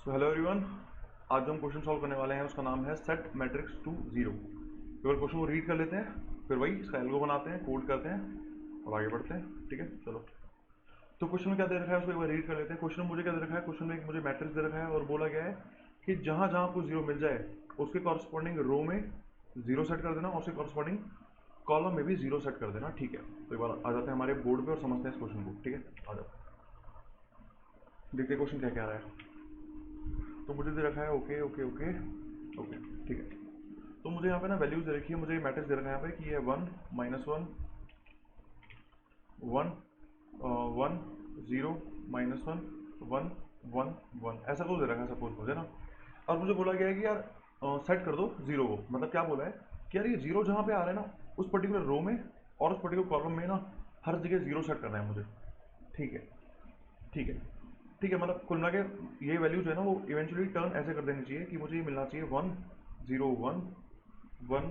So hello everyone, आज जो हम क्वेश्चन सॉल्व करने वाले हैं उसका नाम है सेट मैट्रिक्स टू जीरो। एक बार क्वेश्चन को रीड कर लेते हैं, फिर वही इसका एल्गो बनाते हैं, कोड करते हैं और आगे बढ़ते हैं। ठीक है, चलो। तो क्वेश्चन में क्या दे रखा है उसको एक बार रीड कर लेते हैं। क्वेश्चन में मुझे क्या दे रखा है, क्वेश्चन में एक मुझे मैट्रिक्स दे रखा है और बोला गया है कि जहाँ जहाँ आपको जीरो मिल जाए उसके कॉरस्पॉन्डिंग रो में जीरो सेट कर देना और उसके कॉरस्पॉन्डिंग कॉलम में भी जीरो सेट कर देना। ठीक है, तो एक बार आ जाते हैं हमारे बोर्ड पे और समझते हैं इस क्वेश्चन को। ठीक है, आ जाओ, देखते हैं क्वेश्चन क्या क्या आ रहा है। तो मुझे दे रखा है ओके ओके ओके ओके। ठीक है, तो मुझे यहाँ पे ना वैल्यूज दे रखी है, मुझे मैट्रिक्स दे रखा है यहाँ पे कि ये 1 -1 1 1 0 -1 1 1 1 ऐसा कुछ दे रखा है सपोज मुझे ना। और मुझे बोला गया है कि यार सेट कर दो जीरो को। मतलब क्या बोला है कि यार ये जीरो जहाँ पे आ रहा है ना उस पर्टिकुलर रो में और उस पर्टिकुलर कॉलम में ना हर जगह जीरो सेट करना है मुझे। ठीक है, ठीक है, ठीक है। मतलब कुल मिला के ये वैल्यू जो है ना वो इवेंचुअली टर्न ऐसे कर देनी चाहिए कि मुझे ये मिलना चाहिए 1 0 1 1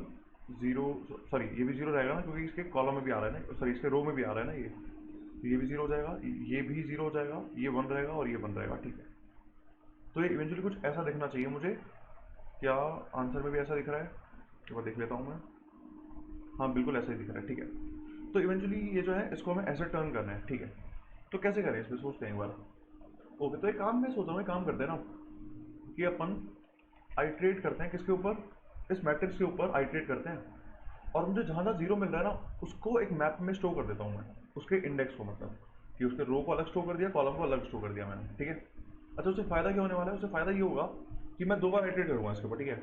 0। सॉरी, ये भी जीरो रहेगा ना क्योंकि इसके कॉलम में भी आ रहा है ना, सॉरी इसके रो में भी आ रहा है ना ये, तो ये भी जीरो हो जाएगा, ये भी जीरो हो जाएगा, ये वन रहेगा और ये वन रहेगा। ठीक है, तो ये इवेंचुअली कुछ ऐसा दिखना चाहिए मुझे। क्या आंसर में भी ऐसा दिख रहा है? एक बार देख लेता हूँ मैं। हाँ, बिल्कुल ऐसा ही दिख रहा है। ठीक है, तो इवेंचुअली ये जो है इसको हमें ऐसे टर्न करना है। ठीक है, तो कैसे करें इसमें सोचते हैं एक बार। ओके, तो एक काम मैं सोच रहा हूँ, एक काम करते हैं ना कि अपन आइट्रेट करते हैं किसके ऊपर, इस मैट्रिक्स के ऊपर आइट्रेट करते हैं और मुझे जहाँ जहाँ जीरो मिल रहा है ना उसको एक मैप में स्टोर कर देता हूँ मैं, उसके इंडेक्स को। मतलब कि उसके रो को अलग स्टोर कर दिया, कॉलम को अलग स्टोर कर दिया मैंने। ठीक है, अच्छा, उससे फ़ायदा क्या होने वाला है? उससे फ़ायदा ये होगा कि मैं दो बार आइट्रेट करूँगा इसके ऊपर। ठीक है,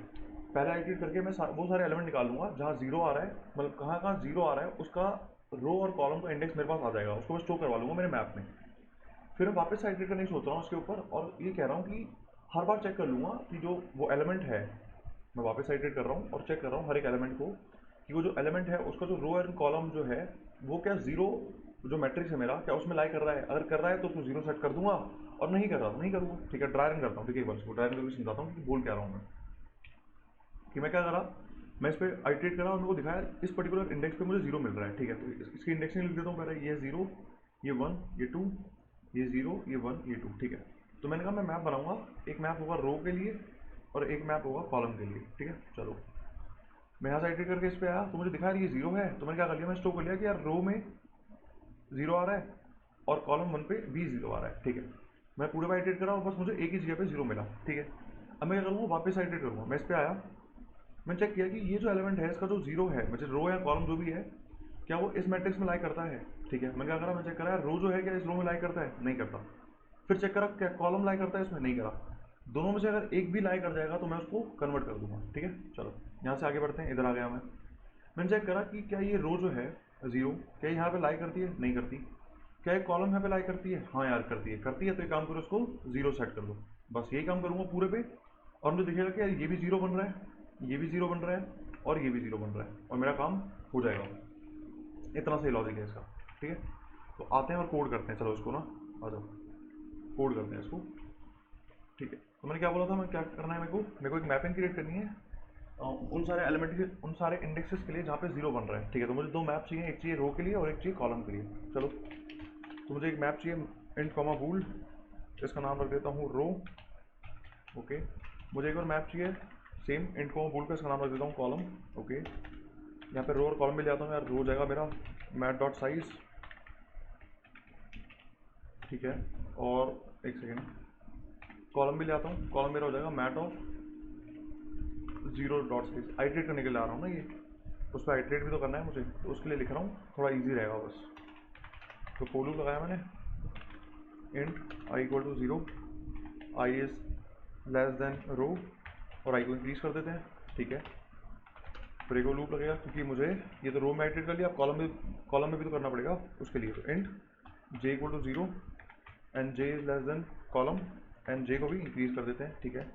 पहले आइट्रेट करके मैं वो सारे एलिमेंट निकालूंगा जहाँ जीरो आ रहा है, मतलब कहाँ कहाँ जीरो आ रहा है उसका रो और कॉलम का इंडेक्स मेरे पास आ जाएगा, उसको मैं स्टोर करवा लूँगा मेरे मैप में। फिर मैं वापस साइड करने की सोच रहा हूँ उसके ऊपर और ये कह रहा हूँ कि हर बार चेक कर लूँगा कि जो वो एलिमेंट है, मैं वापस साइड कर रहा हूँ और चेक कर रहा हूँ हर एक एलिमेंट को कि वो जो एलिमेंट है उसका जो रो एंड कॉलम जो है वो क्या जीरो, जो मैट्रिक्स है मेरा क्या उसमें लाई कर रहा है। अगर कर रहा है तो उसको जीरो सेट कर दूंगा और नहीं कर रहा तो नहीं करूँगा। ठीक है, ड्राई रन करता हूँ। ठीक है, एक बार इसको ड्राई रन करके समझाता हूँ कि बोल क्या रहा हूँ मैं। कि मैं क्या करा, मैं इस पर आइट्रेट करा और मेरे को दिखाया इस पर्टिकुलर इंडेक्स पे मुझे जीरो मिल रहा है। ठीक है, तो इसकी इंडेक्सिंग लिख देता हूँ पहले, ये जीरो, ये वन, ये टू, ये जीरो, ये वन, ये टू। ठीक है, तो मैंने कहा मैं मैप बनाऊंगा, एक मैप होगा रो के लिए और एक मैप होगा कॉलम के लिए। ठीक है, चलो, मैं यहाँ से आइट्रेट करके इस पर आया तो मुझे दिखा ये जीरो है, तो मैंने क्या कर लिया, मैं स्टोर कर लिया कि यार रो में जीरो आ रहा है और कॉलम वन पे भी जीरो आ रहा है। ठीक है, मैं पूरे पर आइट्रेट करा और बस मुझे एक ही जगह पे जीरो मिला। ठीक है, अब मैं क्या करूँगा, वापस आइट्रेट करूँगा। मैं इस पर आया, मैंने चेक किया कि ये जो एलिमेंट है इसका जो जीरो है, मतलब रो या कॉलम जो भी है, क्या वो इस मैट्रिक्स में लाई करता है। ठीक है, मैंने क्या करा, मैं चेक करा रो जो है क्या इस रो में लाई करता है, नहीं करता। फिर चेक करा क्या कॉलम लाई करता है इसमें, नहीं करा। दोनों में से अगर एक भी लाई कर जाएगा तो मैं उसको कन्वर्ट कर दूंगा। ठीक है, चलो यहाँ से आगे बढ़ते हैं। इधर आ गया मैंने चेक करा कि क्या ये रो जो है जीरो, क्या यहाँ पे लाई करती है, नहीं करती। क्या एक कॉलम यहाँ पे लाई करती है, हाँ यार करती है, करती है। तो एक काम करो, उसको जीरो सेट कर दो। बस यही काम करूँगा पूरे पे और मुझे दिखेगा कि यार ये भी जीरो बन रहा है, ये भी जीरो बन रहा है और ये भी जीरो बन रहा है और मेरा काम हो जाएगा। इतना सही लॉजिक है इसका। ठीक है, तो आते हैं और कोड करते हैं। चलो इसको ना, आ जाओ, कोड करते हैं इसको। ठीक है, तो मैंने क्या बोला था, मैं क्या करना है, मेरे को एक मैपिंग क्रिएट करनी है उन सारे एलिमेंट के, उन सारे इंडेक्सेस के लिए जहाँ पे जीरो बन रहा है। ठीक है, तो मुझे दो मैप चाहिए, एक चाहिए रो के लिए और एक चाहिए कॉलम के लिए। चलो, तो मुझे एक मैप चाहिए इंट कॉमा बूल, इसका नाम रख देता हूँ रो। ओके, मुझे एक और मैप चाहिए सेम इंट कॉमा बूल का, इसका नाम रख देता हूँ कॉलम। ओके, यहाँ पे रो और कॉलम भी ले आता हूँ यार, रो जाएगा मेरा मैट डॉट साइज। ठीक है, और एक सेकेंड, कॉलम भी ले आता हूँ, कॉलम मेरा हो जाएगा mat of zero dot size. Iterate करने के लिए आ रहा हूँ ना ये, उस पर आइट्रेट भी तो करना है मुझे, तो उसके लिए लिख रहा हूँ, थोड़ा इजी रहेगा बस। तो फॉर लूप लगाया मैंने, int i equal to zero, i is less than row और आई को इंक्रीज कर देते हैं। ठीक है, फिर एक लूप लगेगा क्योंकि मुझे ये तो रो में आइट्रेट कर लिया, अब कॉलम में भी तो करना पड़ेगा उसके लिए। तो int j equal to zero and j is less than column and j को भी इंक्रीज कर देते हैं। ठीक है,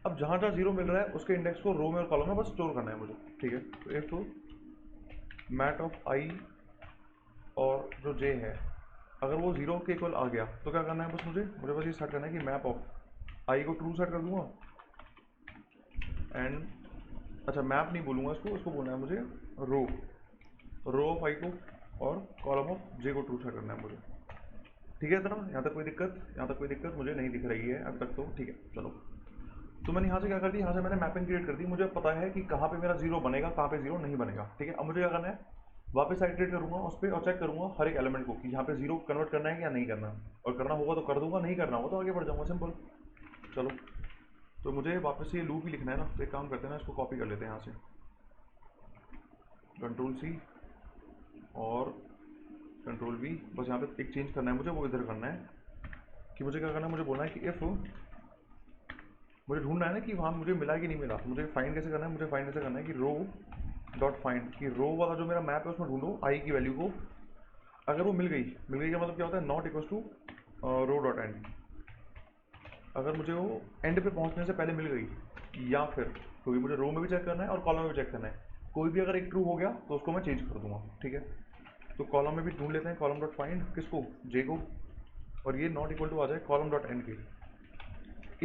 अब जहाँ जहाँ जीरो मिल रहा है उसके इंडेक्स को रो में और कॉलम में बस स्टोर करना है मुझे। ठीक है, तो इफ मैट ऑफ आई और जो जे है अगर वो जीरो के इक्वल आ गया तो क्या करना है, बस मुझे बस ये सेट करना है कि मैप ऑफ आई को ट्रू सेट कर दूंगा एंड, अच्छा मैप नहीं बोलूँगा इसको, इसको बोलना है मुझे रो ऑफ आई को और कॉलम ऑफ जे को ट्रू सेट करना है मुझे। ठीक है इतना, यहाँ तक कोई दिक्कत? यहाँ तक कोई दिक्कत मुझे नहीं दिख रही है अब तक, तो ठीक है चलो। तो मैंने यहाँ से क्या कर दी, यहाँ से मैंने मैपिंग क्रिएट कर दी, मुझे पता है कि कहाँ पे मेरा जीरो बनेगा, कहाँ पे जीरो नहीं बनेगा। ठीक है, अब मुझे क्या करना है, वापस आइटरेट करूँगा उस पर और चेक करूँगा हर एक एलिमेंट को कि यहाँ पे जीरो कन्वर्ट करना है या नहीं करना है, और करना होगा तो कर दूंगा, नहीं करना होगा तो आगे बढ़ जाऊँगा, सिंपल। चलो, तो मुझे वापस से ये लूप ही लिखना है ना, तो एक काम करते हैं ना, इसको कॉपी कर लेते हैं यहाँ से, कंट्रोल सी और कंट्रोल वी। बस यहाँ पे एक चेंज करना है मुझे, वो इधर करना है कि मुझे क्या करना है, मुझे बोलना है कि इफ़, मुझे ढूंढना है ना कि वहाँ मुझे मिला कि नहीं मिला। मुझे फाइंड कैसे करना है, मुझे फाइंड कैसे करना है कि रो डॉट फाइंड, कि रो वाला जो मेरा मैप है उसमें ढूंढो आई की वैल्यू को। अगर वो मिल गई, मिल गई का मतलब क्या होता है, not equals to row dot end. अगर मुझे वो एंड पे पहुंचने से पहले मिल गई, या फिर क्योंकि मुझे रो में भी चेक करना है और कॉलम में भी चेक करना है, कोई भी अगर एक ट्रू हो गया तो उसको मैं चेंज कर दूंगा। ठीक है, तो कॉलम में भी ढूंढ लेते हैं, कॉलम डॉट फाइंड किसको, जे को, और ये नॉट इक्वल टू आ जाए कॉलम डॉट एंड के।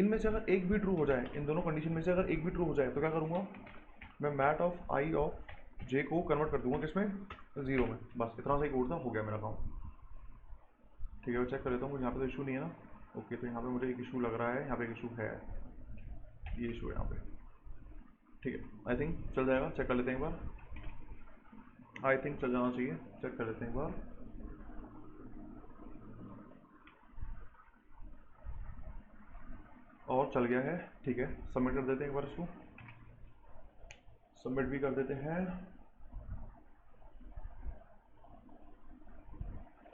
इनमें से अगर एक भी ट्रू हो जाए, इन दोनों कंडीशन में से अगर एक भी ट्रू हो जाए तो क्या करूँगा, मैं मैट ऑफ आई ऑफ जे को कन्वर्ट कर दूंगा किसमें, जीरो में। बस इतना सा ही कोड था, हो गया मेरा काम। ठीक है, मैं चेक कर लेता हूँ, यहाँ पे तो इशू नहीं है ना। ओके, तो यहाँ पे मुझे एक इशू लग रहा है, यहाँ पे एक इशू है, ये इशू है यहाँ पे। ठीक है, आई थिंक चल जाएगा, चेक कर लेते हैं एक बार। आई थिंक चल जाना चाहिए, चेक कर लेते हैं एक बार। और चल गया है, ठीक है, सबमिट कर देते हैं एक बार इसको, सबमिट भी कर देते हैं,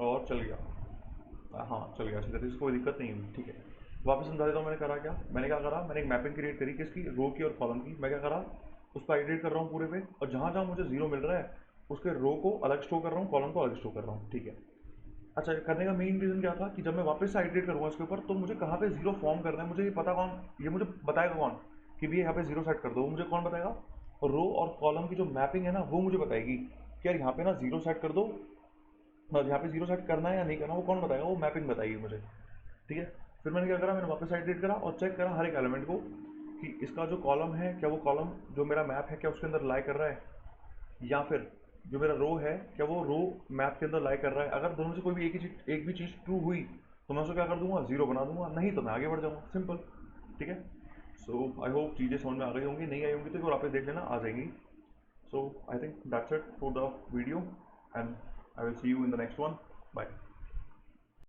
और चल गया। हाँ चल गया, अच्छी तरीके से, कोई दिक्कत नहीं हुई। ठीक है, वापस समझा देता हूँ मैंने करा क्या। मैंने क्या करा, मैंने एक मैपिंग क्रिएट करी किसकी, रो की और कॉलम की। मैं क्या करा, उस पर आइटरेट कर रहा हूँ पूरे पे, और जहाँ जहाँ मुझे जीरो मिल रहा है उसके रो को अलग स्टोर कर रहा हूँ, कॉलम को अलग स्टोर कर रहा हूँ। ठीक है, अच्छा, करने का मेन रीज़न क्या था कि जब मैं वापस से आइटरेट करूँगा इसके ऊपर, तो मुझे कहाँ पे जीरो फॉर्म करना है, मुझे ये पता कौन, ये मुझे बताएगा कौन कि भैया यहाँ पे जीरो सेट कर दो, वो मुझे कौन बताएगा। और रो और कॉलम की जो मैपिंग है ना, वो मुझे बताएगी कि यार यहाँ पे ना जीरो सेट कर दो, और यहाँ पे जीरो सेट करना है या नहीं करना, वो कौन बताएगा, वो मैपिंग बताएगी मुझे। ठीक है, फिर मैंने क्या करा, मैंने वापस आइटरेट करा और चेक करा हर एक एलिमेंट को कि इसका जो कॉलम है, क्या वो कॉलम जो मेरा मैप है क्या उसके अंदर लाई कर रहा है, या फिर जो मेरा रो है क्या वो रो मैप के अंदर लाई कर रहा है। अगर दोनों में से कोई भी एक भी चीज़ ट्रू हुई तो मैं उसको क्या कर दूंगा, जीरो बना दूंगा, नहीं तो मैं आगे बढ़ जाऊंगा, सिंपल। ठीक है, सो आई होप चीज़ें समझ में आ गई होंगी, नहीं आई होंगी तो एक बार आप देख लेना, आ जाएंगी। So I think that's it for the video, and I will see you in the next one. Bye.